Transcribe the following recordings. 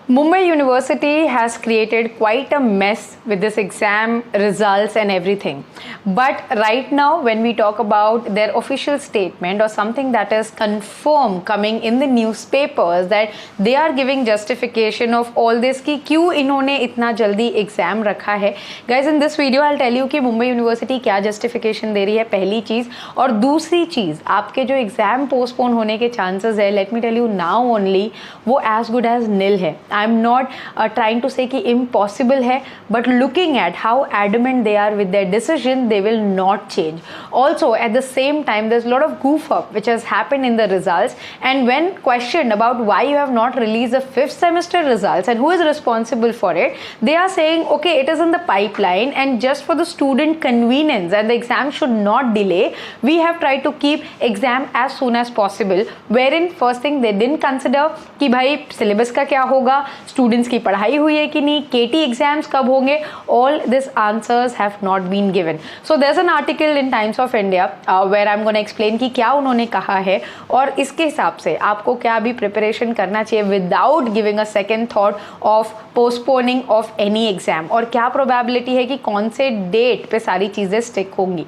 Mumbai University has created quite a mess with this exam results and everything. But right now, when we talk about their official statement or something that is confirmed coming in the newspapers that they are giving justification of all this कि क्यों इन्होंने इतना जल्दी exam रखा है. Guys, in this video I'll tell you कि Mumbai university क्या justification दे रही है, पहली चीज़. और दूसरी चीज़, आपके जो एग्जाम पोस्टपोन होने के चांसेस है, let me tell you now only, वो एज गुड एज नील है. I am not trying to say कि इम्पॉसिबल है, but looking at how adamant they are with their decision, they will not change. Also, at the same time, there's a lot of goof up which has happened in the results, and when questioned about why you have not released the 5th semester results and who is responsible for it, they are saying okay, it is in the pipeline and just for the student convenience and the exam should not delay, we have tried to keep exam as soon as possible, wherein first thing they didn't consider कि भाई syllabus का क्या होगा, students की पढ़ाई हुई है कि नहीं, KT exams कब होंगे, all these answers have not been given. So there's an article in Times of India where I'm going to explain कि क्या उन्होंने कहा है और इसके हिसाब से आपको क्या भी प्रिपरेशन करना चाहिए without giving a second thought of postponing of any exam, और क्या प्रोबेबिलिटी है कि कौन से डेट पे सारी चीज़ें स्टिक होंगी,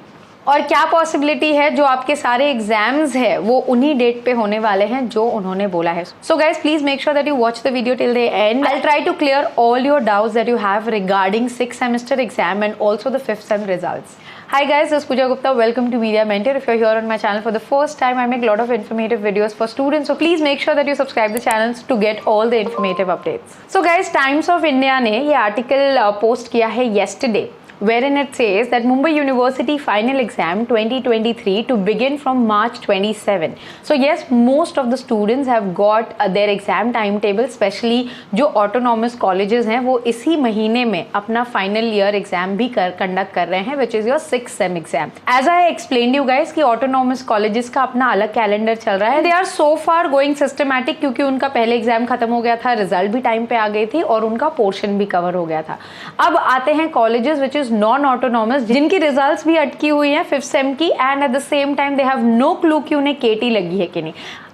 और क्या पॉसिबिलिटी है जो आपके सारे एग्जाम्स है वो उन्हीं डेट पे होने वाले हैं जो उन्होंने बोला है. So guys, please make sure that you watch the video till the end. I will try to clear all your doubts that you have regarding 6th semester exam and also the 5th sem results. Hi guys, this is Pooja Gupta. Welcome to Media Mentor. If you're here on my channel for the first time, I make a lot of informative videos for students. So please make sure that you subscribe the channel to get all the informative updates. So guys, Times of India ने ये article post किया है yesterday, wherein it says that Mumbai University final exam 2023 to begin from March 27. So yes, most of the students have got their exam timetable, especially जो autonomous colleges हैं वो इसी महीने में अपना final year exam भी conduct कर रहे हैं, which is your 6th sem exam. As I explained you guys कि autonomous colleges का अपना अलग calendar चल रहा है. They are so far going systematic क्योंकि उनका पहले exam खत्म हो गया था, result भी टाइम पे आ गई थी और उनका portion भी cover हो गया था. अब आते हैं colleges which is non autonomous जिनकी रिजल्ट्स भी अटकी हुई हैं 5th सेम की, and at the same time they have no clue कि उन्हें केटी लगी है कि नहीं.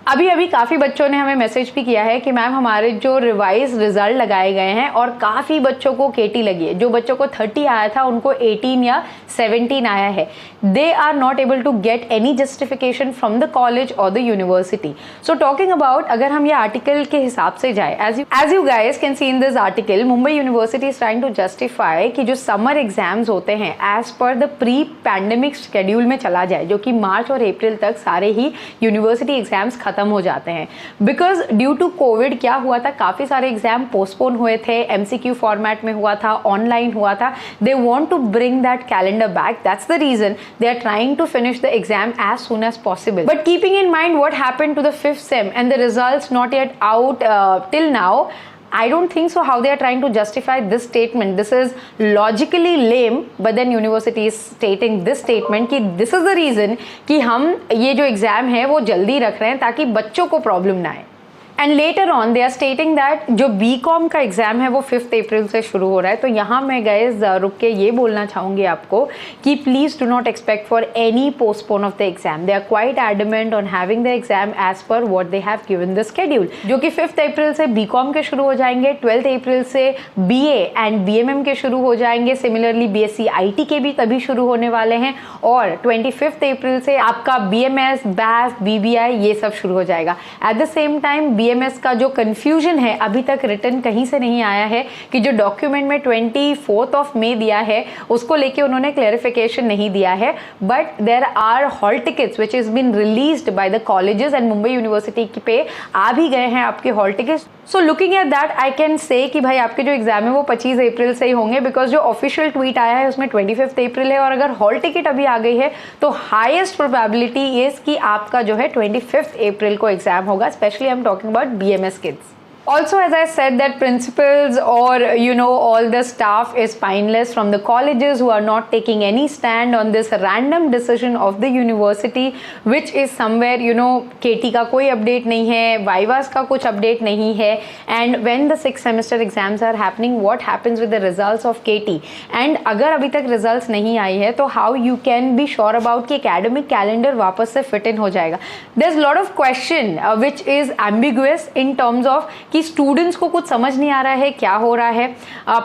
अभी काफ़ी बच्चों ने हमें मैसेज भी किया है कि मैम हमारे जो रिवाइज रिजल्ट लगाए गए हैं और काफ़ी बच्चों को केटी लगी है. जो बच्चों को 30 आया था उनको 18 या 17 आया है. They are not able to get any justification from the college और the university. So talking about, अगर हम ये आर्टिकल के हिसाब से जाए, as you guys can see in this article, Mumbai university is trying to justify कि जो समर एग्जाम्स होते हैं as per the pre pandemic schedule में चला जाए, जो कि मार्च और अप्रैल तक सारे ही यूनिवर्सिटी एग्जाम्स खत्म हो जाते हैं. बिकॉज ड्यू टू कोविड क्या हुआ था, काफ़ी सारे एग्जाम पोस्टपोन हुए थे, MCQ फॉर्मेट में हुआ था, ऑनलाइन हुआ था. They want to bring that calendar back. That's the reason they are trying to finish the exam as soon as possible. But keeping in mind what happened to the 5th sem and the results not yet out till now, I don't think so how they are trying to justify this statement. This is logically lame, but then university is stating this statement कि this is the reason कि हम ये जो exam है वो जल्दी रख रहे हैं ताकि बच्चों को प्रॉब्लम ना आए. And later on they are stating that जो BCom का एग्जाम है वो 5th अप्रैल से शुरू हो रहा है. तो यहाँ मैं गाइज रुक के ये बोलना चाहूँगी आपको कि please do not expect for any postpone of the exam. They are quite adamant on having the exam as per what they have given the schedule, जो कि 5th अप्रैल से BCom के शुरू हो जाएंगे, 12th अप्रैल से BA एंड BMM के शुरू हो जाएंगे, सिमिलरली BSc IT के भी तभी शुरू होने वाले हैं, और 25th अप्रैल से आपका BMS, BAF, BBI ये सब शुरू हो जाएगा. Eight the same time BMS का जो कंफ्यूजन है अभी तक रिटर्न कहीं से नहीं आया है कि जो डॉक्यूमेंट में 24th of May दिया है उसको लेके उन्होंने क्लैरिफिकेशन नहीं दिया है. But there are hall tickets which is been released by the colleges and Mumbai university पे आ भी गए हैं आपके hall tickets. So looking at that I can say कि भाई आपके जो एग्जाम है वो 25 अप्रैल से ही होंगे, बिकॉज जो ऑफिशियल ट्वीट आया है उसमें 25th अप्रैल है, और अगर हॉल टिकट अभी आ गई है तो हाईएस्ट प्रोबेबिलिटी इज कि आपका जो है 25th अप्रैल को एग्जाम होगा. Specially I am talking about BMS kids. Also, as I said, that principals or all the staff is spineless from the colleges who are not taking any stand on this random decision of the university, which is somewhere KT का कोई update नहीं है, Vivas का कुछ update नहीं है, and when the 6th semester exams are happening, what happens with the results of KT? And अगर अभी तक results नहीं आई है तो how you can be sure about कि academic calendar वापस से fit in हो जाएगा? There's a lot of question which is ambiguous in terms of कि कि स्टूडेंट्स को कुछ समझ नहीं आ रहा है क्या हो रहा है.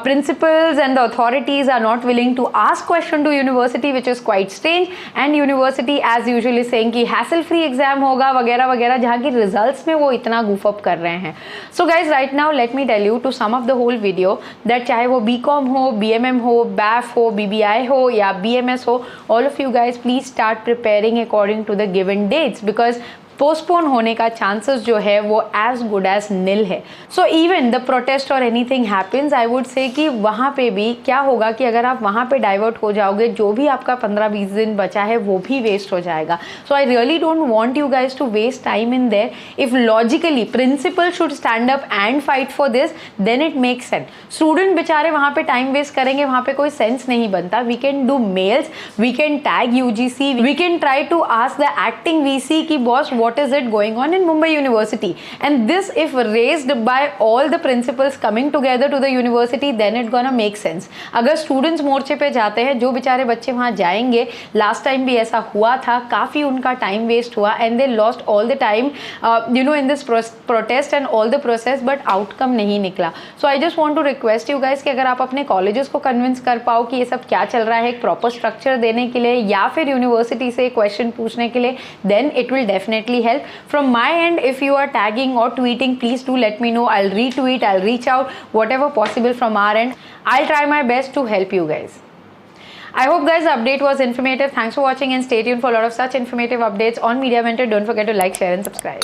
Principals and the authorities are not willing to ask question to university, which is quite strange. And university as usual is saying कि hassle free exam होगा वगैरह वगैरह, जहाँ की results में वो इतना goof up कर रहे हैं. So guys, right now let me tell you to sum up the whole video that चाहे वो BCom हो, BMM हो, BAF हो, BBI हो या BMS हो, all of you guys please start preparing according to the given dates, because postpone होने का चांसेस जो है वो एज गुड एज नील है. सो इवन द प्रोटेस्ट और anything happens, I would say कि वहाँ पे भी क्या होगा कि अगर आप वहाँ पे डाइवर्ट हो जाओगे, जो भी आपका 15-20 दिन बचा है वो भी वेस्ट हो जाएगा. So I really don't want you guys to waste time in there. If logically principal should stand up and fight for this, then it makes sense. Student बेचारे वहाँ पे टाइम वेस्ट करेंगे, वहाँ पे कोई सेंस नहीं बनता. We can do mails, we can tag UGC, we can try to ask the acting VC की boss what is it going on in Mumbai University, and this if raised by all the principals coming together to the university, then it gonna make sense. अगर students मोर्चे पे जाते हैं, जो बेचारे बच्चे वहाँ जाएंगे, last time भी ऐसा हुआ था, काफ़ी उनका time waste हुआ and they lost all the time in this protest and all the process, but outcome नहीं निकला. So I just want to request you guys कि अगर आप अपने colleges को convince कर पाओ कि ये सब क्या चल रहा है, एक proper structure देने के लिए या फिर university से question पूछने के लिए, then it will definitely help. From my end, if you are tagging or tweeting, please do let me know. I'll retweet, I'll reach out, whatever possible from our end. I'll try my best to help you guys. I hope guys the update was informative. Thanks for watching and stay tuned for a lot of such informative updates on Media Mentor. Don't forget to like, share and subscribe.